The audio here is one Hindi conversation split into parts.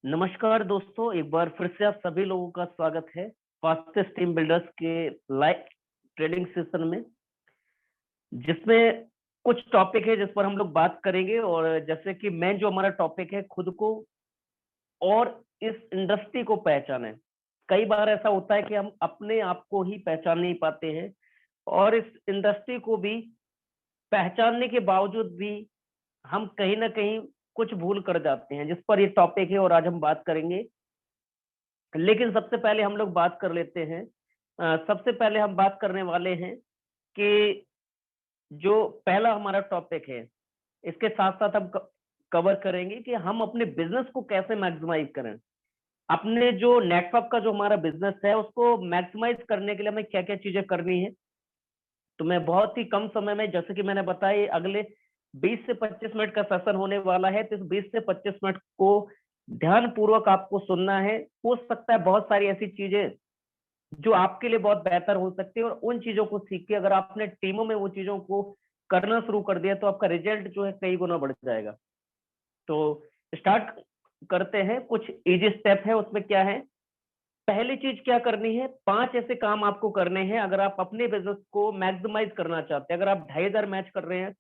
नमस्कार दोस्तों, एक बार फिर से आप सभी लोगों का स्वागत है फास्टेस्ट टीम बिल्डर्स के लाइव ट्रेडिंग सेशन में, जिसमें कुछ टॉपिक है जिस पर हम लोग बात करेंगे। और जैसे कि मेन जो हमारा टॉपिक है, खुद को और इस इंडस्ट्री को पहचाने। कई बार ऐसा होता है कि हम अपने आप को ही पहचान नहीं पाते हैं और इस इंडस्ट्री को भी पहचानने के बावजूद भी हम कहीं ना कहीं कुछ भूल कर जाते हैं, जिस पर ये टॉपिक है और आज हम बात करेंगे। लेकिन सबसे पहले हम लोग बात कर लेते हैं। सबसे पहले हम बात करने वाले हैं कि जो पहला हमारा टॉपिक है, इसके साथ साथ हम कवर करेंगे कि हम अपने बिजनेस को कैसे मैक्सिमाइज करें। अपने जो नेटवर्क का जो हमारा बिजनेस है, उसको मैक्सिमाइज करने के लिए हमें क्या क्या चीजें करनी है। तो मैं बहुत ही कम समय में, जैसे कि मैंने बताया, अगले 20 से 25 मिनट का सेशन होने वाला है, तो इस 20 से 25 मिनट को ध्यान पूर्वक आपको सुनना है। हो सकता है बहुत सारी ऐसी चीजें जो आपके लिए बहुत बेहतर हो सकती है, और उन चीजों को सीख के अगर आपने टीमों में वो चीजों को करना शुरू कर दिया तो आपका रिजल्ट जो है कई गुना बढ़ जाएगा। तो स्टार्ट करते हैं। कुछ इजी स्टेप है, उसमें क्या है। पहली चीज क्या करनी है, 5 ऐसे काम आपको करने हैं अगर आप अपने बिजनेस को मैक्सिमाइज करना चाहते हैं। अगर आप 2500 मैच कर रहे हैं,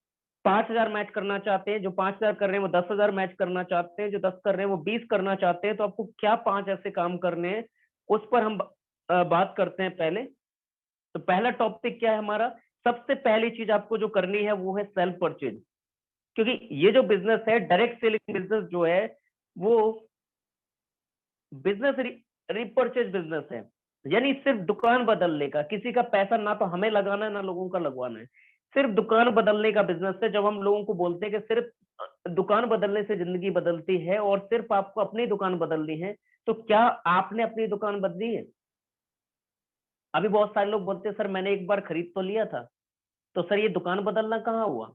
5000 मैच करना चाहते हैं, जो 5000 कर रहे हैं वो 10,000 मैच करना चाहते हैं, जो 10 कर रहे हैं वो 20 करना चाहते हैं, तो आपको क्या 5 ऐसे काम करने हैं, उस पर हम बात करते हैं पहले। तो पहला टॉपिक क्या है हमारा। सबसे पहली चीज आपको जो करनी है वो है सेल्फ परचेज। क्योंकि ये जो बिजनेस है, डायरेक्ट सेलिंग बिजनेस जो है, वो बिजनेस रिपर्चेज बिजनेस है। यानी सिर्फ दुकान बदलने का, किसी का पैसा ना तो हमें लगाना है ना लोगों का लगवाना है, सिर्फ दुकान बदलने का बिजनेस है। जब हम लोगों को बोलते हैं कि सिर्फ दुकान बदलने से जिंदगी बदलती है और सिर्फ आपको अपनी दुकान बदलनी है, तो क्या आपने अपनी दुकान बदली है? अभी बहुत सारे लोग बोलते हैं, सर मैंने एक बार खरीद तो लिया था। तो सर ये दुकान बदलना कहाँ हुआ?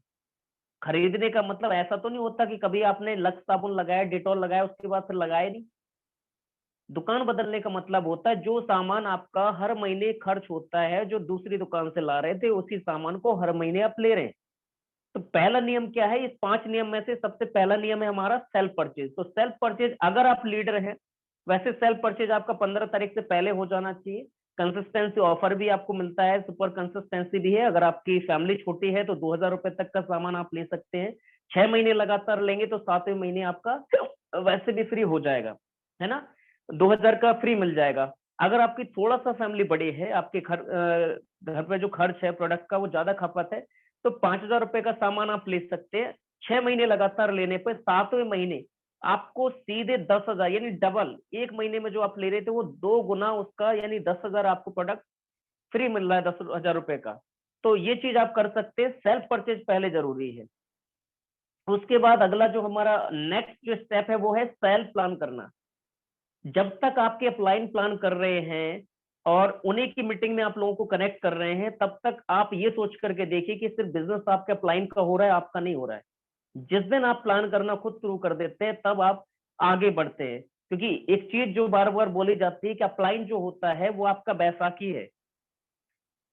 खरीदने का मतलब ऐसा तो नहीं होता कि कभी आपने लक्स साबुन लगाया, डिटॉल लगाया, उसके बाद फिर लगाया नहीं। दुकान बदलने का मतलब होता है जो सामान आपका हर महीने खर्च होता है, जो दूसरी दुकान से ला रहे थे, उसी सामान को हर महीने आप ले रहे हैं। तो पहला नियम क्या है, इस 5 नियम में से सबसे पहला नियम है हमारा सेल्फ परचेज। तो सेल्फ परचेज, अगर आप लीडर हैं, वैसे सेल्फ परचेज आपका 15 तारीख से पहले हो जाना चाहिए। कंसिस्टेंसी ऑफर भी आपको मिलता है, सुपर कंसिस्टेंसी भी है। अगर आपकी फैमिली छोटी है तो 2000 रुपए तक का सामान आप ले सकते हैं। 6 महीने लगातार लेंगे तो 7वें महीने आपका वैसे भी फ्री हो जाएगा, है ना। 2000 का फ्री मिल जाएगा। अगर आपकी थोड़ा सा फैमिली बड़ी है, आपके घर पे जो खर्च है प्रोडक्ट का वो ज्यादा खपत है, तो 5000 रुपए का सामान आप ले सकते हैं। 6 महीने लगातार लेने पर 7वें महीने आपको सीधे 10,000, यानी डबल। एक महीने में जो आप ले रहे थे वो 2 गुना उसका, यानी 10,000 आपको प्रोडक्ट फ्री मिल रहा है, 10,000 रुपए का। तो ये चीज आप कर सकते हैं। सेल्फ परचेज पहले जरूरी है। उसके बाद अगला जो हमारा नेक्स्ट जो स्टेप है वो है सेल्फ प्लान करना। जब तक आपके अपलाइन प्लान कर रहे हैं और उन्हीं की मीटिंग में आप लोगों को कनेक्ट कर रहे हैं, तब तक आप ये सोच करके देखिए कि सिर्फ बिजनेस आपके अपलाइन का हो रहा है, आपका नहीं हो रहा है। जिस दिन आप प्लान करना खुद शुरू कर देते हैं, तब आप आगे बढ़ते हैं। क्योंकि एक चीज जो बार बार बोली जाती है कि अपलाइन जो होता है वो आपका बैसाखी है।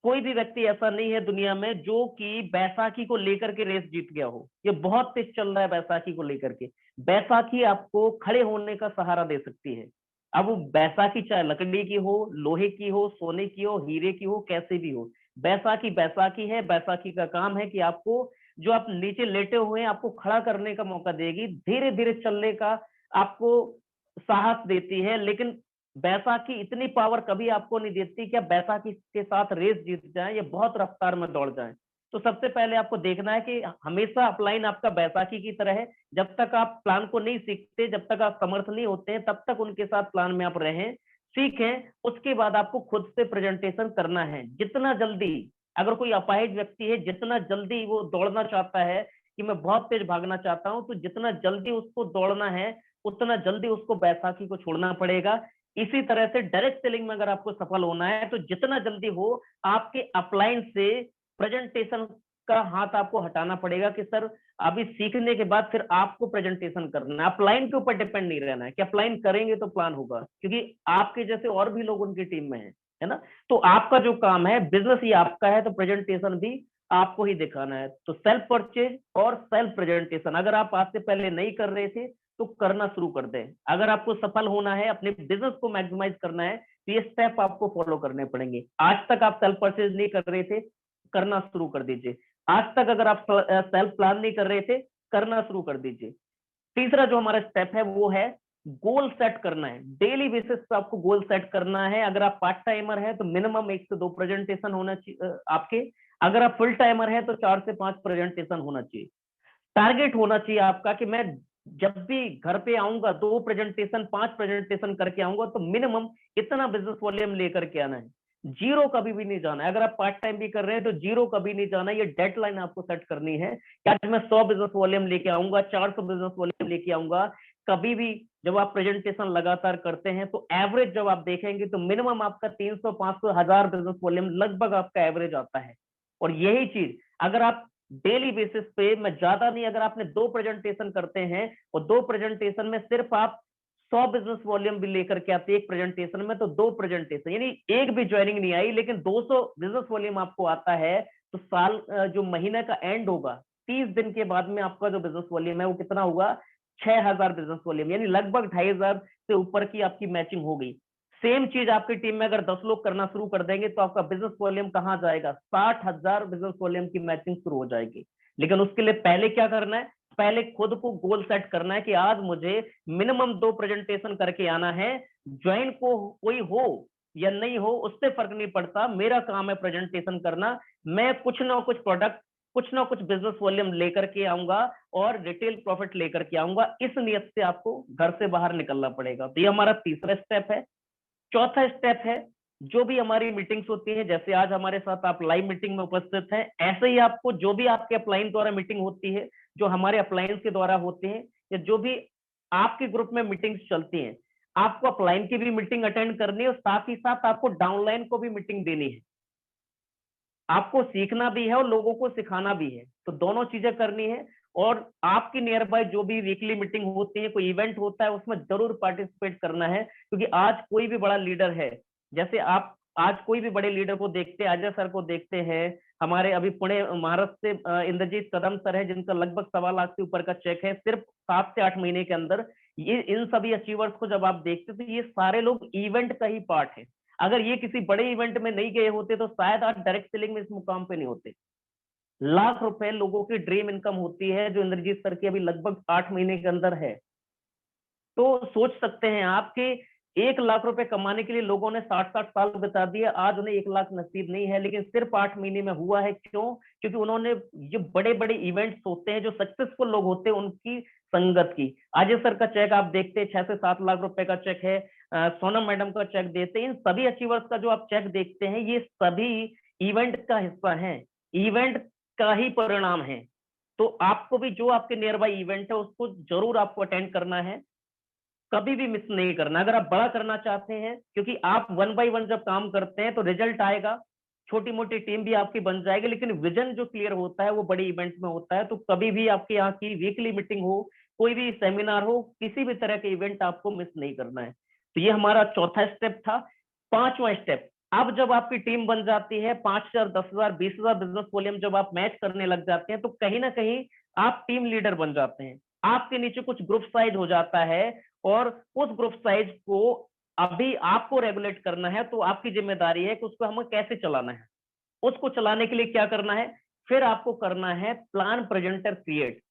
कोई भी व्यक्ति ऐसा नहीं है दुनिया में जो कि बैसाखी को लेकर के रेस जीत गया हो। ये बहुत तेज चल रहा है बैसाखी को लेकर के। बैसाखी आपको खड़े होने का सहारा दे सकती है। अब वो बैसाखी चाहे लकड़ी की हो, लोहे की हो, सोने की हो, हीरे की हो, कैसे भी हो, बैसाखी बैसाखी है। बैसाखी का काम है कि आपको, जो आप नीचे लेटे हुए हैं, आपको खड़ा करने का मौका देगी, धीरे धीरे चलने का आपको साहस देती है। लेकिन बैसाखी इतनी पावर कभी आपको नहीं देती कि आप बैसाखी के साथ रेस जीत जाएं, ये बहुत रफ्तार में दौड़ जाएं। तो सबसे पहले आपको देखना है कि हमेशा अपलाइन आपका बैसाखी की तरह है। जब तक आप प्लान को नहीं सीखते, जब तक आप समर्थ नहीं होते हैं, तब तक उनके साथ प्लान में आप रहें, सीखें। उसके बाद आपको खुद से प्रेजेंटेशन करना है। जितना जल्दी, अगर कोई अपाहिज व्यक्ति है, जितना जल्दी वो दौड़ना चाहता है कि मैं बहुत तेज भागना चाहता हूं, तो जितना जल्दी उसको दौड़ना है, उतना जल्दी उसको बैसाखी को छोड़ना पड़ेगा। इसी तरह से डायरेक्ट सेलिंग में अगर आपको सफल होना है, तो जितना जल्दी हो आपके अपलाइन से प्रेजेंटेशन का हाथ आपको हटाना पड़ेगा कि सर अभी सीखने के बाद फिर आपको प्रेजेंटेशन करना है। अपलाइन के ऊपर डिपेंड नहीं रहना है कि अपलाइन करेंगे तो प्लान होगा, क्योंकि आपके जैसे और भी लोग उनकी टीम में है ना। तो आपका जो काम है, बिजनेस ही आपका है, तो प्रेजेंटेशन भी आपको ही दिखाना है। तो सेल्फ परचेज और सेल्फ प्रेजेंटेशन अगर आप आज से पहले नहीं कर रहे थे, तो करना शुरू कर दें। अगर आपको सफल होना है, अपने बिजनेस को मैक्सिमाइज करना है, तो ये स्टेप आपको फॉलो करने पड़ेंगे। आज तक आप सेल्फ परचेज नहीं कर रहे थे, करना शुरू कर दीजिए। आज तक अगर आप सेल्फ प्लान नहीं कर रहे थे, करना शुरू कर दीजिए। तीसरा जो हमारा स्टेप है वो है गोल सेट करना है। डेली बेसिस पे आपको गोल सेट करना है। अगर आप पार्ट टाइमर है तो मिनिमम 1 से 2 प्रेजेंटेशन होना चाहिए आपके। अगर आप फुल टाइमर है तो 4 से 5 प्रेजेंटेशन होना चाहिए। टारगेट होना चाहिए आपका कि मैं जब भी घर पे आऊंगा 2 प्रेजेंटेशन 5 प्रेजेंटेशन करके आऊंगा, तो मिनिमम इतना बिजनेस वॉल्यूम लेकर के आना है। जीरो कभी भी नहीं जाना है। अगर आप पार्ट टाइम भी कर रहे हैं तो जीरो कभी नहीं जाना है। ये डेडलाइन आपको सेट करनी है कि आज मैं 100 बिजनेस वॉल्यूम लेके आऊंगा, 400 बिजनेस वॉल्यूम लेके आऊंगा। कभी भी जब आप प्रेजेंटेशन लगातार करते हैं तो एवरेज जब आप देखेंगे तो मिनिमम आपका 300 500 1000 बिजनेस वॉल्यूम लगभग आपका एवरेज आता है। और यही चीज अगर आप डेली बेसिस पे, मैं ज्यादा नहीं, अगर आपने 2 प्रेजेंटेशन करते हैं और 2 प्रेजेंटेशन में सिर्फ आप 100 बिजनेस वॉल्यूम भी लेकर के आते एक प्रेजेंटेशन में, तो 2 प्रेजेंटेशन यानी एक भी ज्वाइनिंग नहीं आई, लेकिन 200 बिजनेस वॉल्यूम आपको आता है, तो साल जो महीने का एंड होगा 30 दिन के बाद में आपका जो बिजनेस वॉल्यूम है वो कितना होगा? 6000 बिजनेस वॉल्यूम, यानी लगभग 2500 से ऊपर की आपकी मैचिंग हो गई। सेम चीज आपकी टीम में अगर 10 लोग करना शुरू कर देंगे तो आपका बिजनेस वॉल्यूम कहां जाएगा? 60,000 बिजनेस वॉल्यूम की मैचिंग शुरू हो जाएगी। लेकिन उसके लिए पहले क्या करना है? पहले खुद को गोल सेट करना है कि आज मुझे मिनिमम 2 प्रेजेंटेशन करके आना है। ज्वाइन को कोई हो या नहीं हो उससे फर्क नहीं पड़ता, मेरा काम है प्रेजेंटेशन करना। मैं कुछ ना कुछ प्रोडक्ट, कुछ ना कुछ बिजनेस वॉल्यूम लेकर के आऊंगा और रिटेल प्रॉफिट लेकर के आऊंगा। इस नियत से आपको घर से बाहर निकलना पड़ेगा। तो ये हमारा तीसरा स्टेप है। चौथा स्टेप है, जो भी हमारी मीटिंग्स होती है, जैसे आज हमारे साथ आप लाइव मीटिंग में उपस्थित हैं, ऐसे ही आपको जो भी आपके अपलाइन द्वारा मीटिंग होती है, जो हमारे अपलायंस के द्वारा होते हैं, या जो भी आपके ग्रुप में मीटिंग्स चलती हैं, आपको अपलाइन की भी मीटिंग अटेंड करनी है और साथ ही साथ आपको डाउनलाइन को भी मीटिंग देनी है। आपको सीखना भी है और लोगों को सिखाना भी है, तो दोनों चीजें करनी है। और आपकी नियर बाय जो भी वीकली मीटिंग होती है, कोई इवेंट होता है, उसमें जरूर पार्टिसिपेट करना है। क्योंकि आज कोई भी बड़ा लीडर है, जैसे आप आज कोई भी बड़े लीडर को देखते हैं, अजय सर को देखते हैं, हमारे अभी पुणे महाराष्ट्र से इंद्रजीत कदम सर है, जिनका लगभग 1.25 लाख से ऊपर का चेक है सिर्फ 7 से 8 महीने के अंदर। ये इन सभी अचीवर्स को जब आप देखते हो तो ये सारे लोग इवेंट का ही पार्ट है। अगर ये किसी बड़े इवेंट में नहीं गए होते तो शायद आज डायरेक्ट सेलिंग में इस मुकाम पे नहीं होते। लाख रुपए लोगों की ड्रीम इनकम होती है, जो इंद्रजीत सर की अभी लगभग 8 महीने के अंदर है। तो सोच सकते हैं आप कि 1 लाख रुपए कमाने के लिए लोगों ने 60-60 साल बिता दिए, आज उन्हें 1 लाख नसीब नहीं है, लेकिन सिर्फ 8 महीने में हुआ है। क्यों? क्योंकि उन्होंने जो बड़े बड़े इवेंट्स होते हैं, जो सक्सेसफुल लोग होते हैं, उनकी संगत की। अजय सर का चेक आप देखते हैं 6 से 7 लाख रुपए का चेक है। सोनम मैडम का चेक देते हैं। इन सभी अचीवर्स का जो आप चेक देखते हैं, ये सभी इवेंट का हिस्सा है, इवेंट का ही परिणाम है। तो आपको भी जो आपके नियर बाई इवेंट है उसको जरूर आपको अटेंड करना है, कभी भी मिस नहीं करना अगर आप बड़ा करना चाहते हैं। क्योंकि आप 1 बाय 1 जब काम करते हैं तो रिजल्ट आएगा, छोटी मोटी टीम भी आपकी बन जाएगी, लेकिन विजन जो क्लियर होता है वो बड़े इवेंट में होता है। तो कभी भी आपके यहाँ की वीकली मीटिंग हो, कोई भी सेमिनार हो, किसी भी तरह के इवेंट आपको मिस नहीं करना है। तो ये हमारा चौथा स्टेप था। पांचवा स्टेप, अब जब आपकी टीम बन जाती है, 5,000 10,000 20,000 बिजनेस वॉल्यूम जब आप मैच करने लग जाते हैं, तो कहीं ना कहीं आप टीम लीडर बन जाते हैं। आपके नीचे कुछ ग्रुप साइज हो जाता है और उस ग्रुप साइज को अभी आपको रेगुलेट करना है। तो आपकी जिम्मेदारी है कि उसको हमें कैसे चलाना है। उसको चलाने के लिए क्या करना है? फिर आपको करना है प्लान प्रेजेंटर क्रिएट।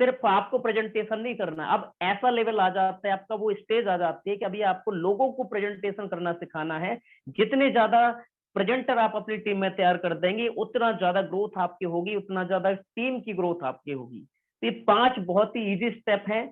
सिर्फ आपको प्रेजेंटेशन नहीं करना, अब ऐसा लेवल आ जाता है, आपका वो स्टेज आ जाती है कि अभी आपको लोगों को प्रेजेंटेशन करना सिखाना है। जितने ज्यादा प्रेजेंटर आप अपनी टीम में तैयार कर देंगे, उतना ज्यादा ग्रोथ आपकी होगी, उतना ज्यादा टीम की ग्रोथ आपकी होगी। तो ये 5 बहुत ही इजी स्टेप हैं।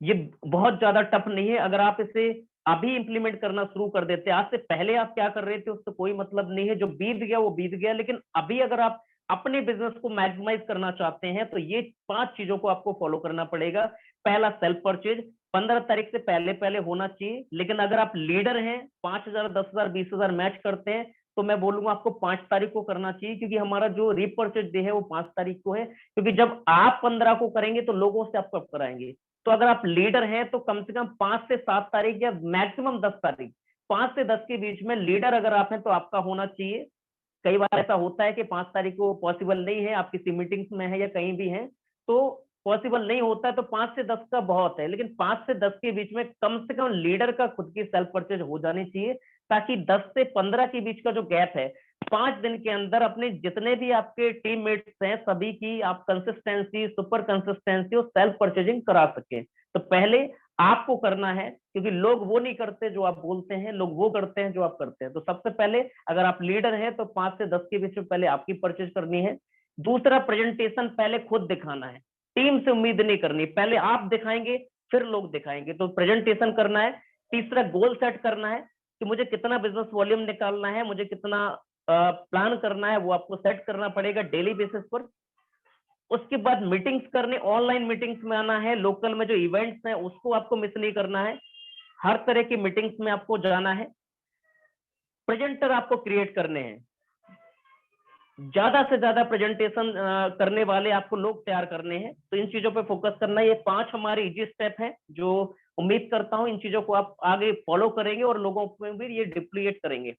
ये बहुत ज्यादा टफ नहीं है। अगर आप इसे अभी इंप्लीमेंट करना शुरू कर देते, आज से पहले आप क्या कर रहे थे उससे कोई मतलब नहीं है, जो बीत गया वो बीत गया। लेकिन अभी अगर आप अपने बिजनेस को मैक्सिमाइज करना चाहते हैं तो ये 5 चीजों को आपको फॉलो करना पड़ेगा। पहला, सेल्फ परचेज 15 तारीख से पहले पहले होना चाहिए। लेकिन अगर आप लीडर हैं, 5,000 10,000 20,000 मैच करते हैं, तो मैं बोलूंगा आपको 5 तारीख को करना चाहिए, क्योंकि हमारा जो रीपर्चेज डे है वो 5 तारीख को है। क्योंकि जब आप 15 को करेंगे तो लोगों से आप कब कराएंगे। तो अगर आप लीडर हैं तो कम से कम 5 से 7 तारीख या मैक्सिमम 10 तारीख, 5 से 10 के बीच में लीडर अगर आप हैं तो आपका होना चाहिए। कई बार ऐसा होता है कि 5 तारीख को पॉसिबल नहीं है, आप किसी मीटिंग्स में है या कहीं भी हैं, तो पॉसिबल नहीं होता है तो 5 से 10 का बहुत है, लेकिन 5 से 10 के बीच में कम से कम लीडर का खुद की सेल्फ परचेज हो जानी चाहिए, ताकि 10 से 15 के बीच का जो गैप है 5 दिन के अंदर अपने जितने भी आपके टीममेट्स हैं सभी की आप कंसिस्टेंसी, सुपर कंसिस्टेंसी और सेल्फ परचेजिंग करा सके। तो पहले आपको करना है, क्योंकि लोग वो नहीं करते जो आप बोलते हैं, लोग वो करते हैं जो आप करते हैं। तो सबसे पहले अगर आप लीडर हैं तो 5 से 10 के बीच में पहले आपकी परचेज करनी है। दूसरा, प्रेजेंटेशन पहले खुद दिखाना है, टीम से उम्मीद नहीं करनी, पहले आप दिखाएंगे फिर लोग दिखाएंगे, तो प्रेजेंटेशन करना है। तीसरा, गोल सेट करना है कि मुझे कितना बिजनेस वॉल्यूम निकालना है, मुझे कितना प्लान करना है, वो आपको सेट करना पड़ेगा डेली बेसिस पर। उसके बाद मीटिंग्स करने, ऑनलाइन मीटिंग्स में आना है, लोकल में जो इवेंट्स हैं उसको आपको मिस नहीं करना है, हर तरह की मीटिंग्स में आपको जाना है। प्रेजेंटर आपको क्रिएट करने हैं, ज्यादा से ज्यादा प्रेजेंटेशन करने वाले आपको लोग तैयार करने हैं। तो इन चीजों पे फोकस करना है। ये 5 हमारे इजी स्टेप हैं जो उम्मीद करता हूं इन चीजों को आप आगे फॉलो करेंगे और लोगों में भी ये डिप्लीट करेंगे।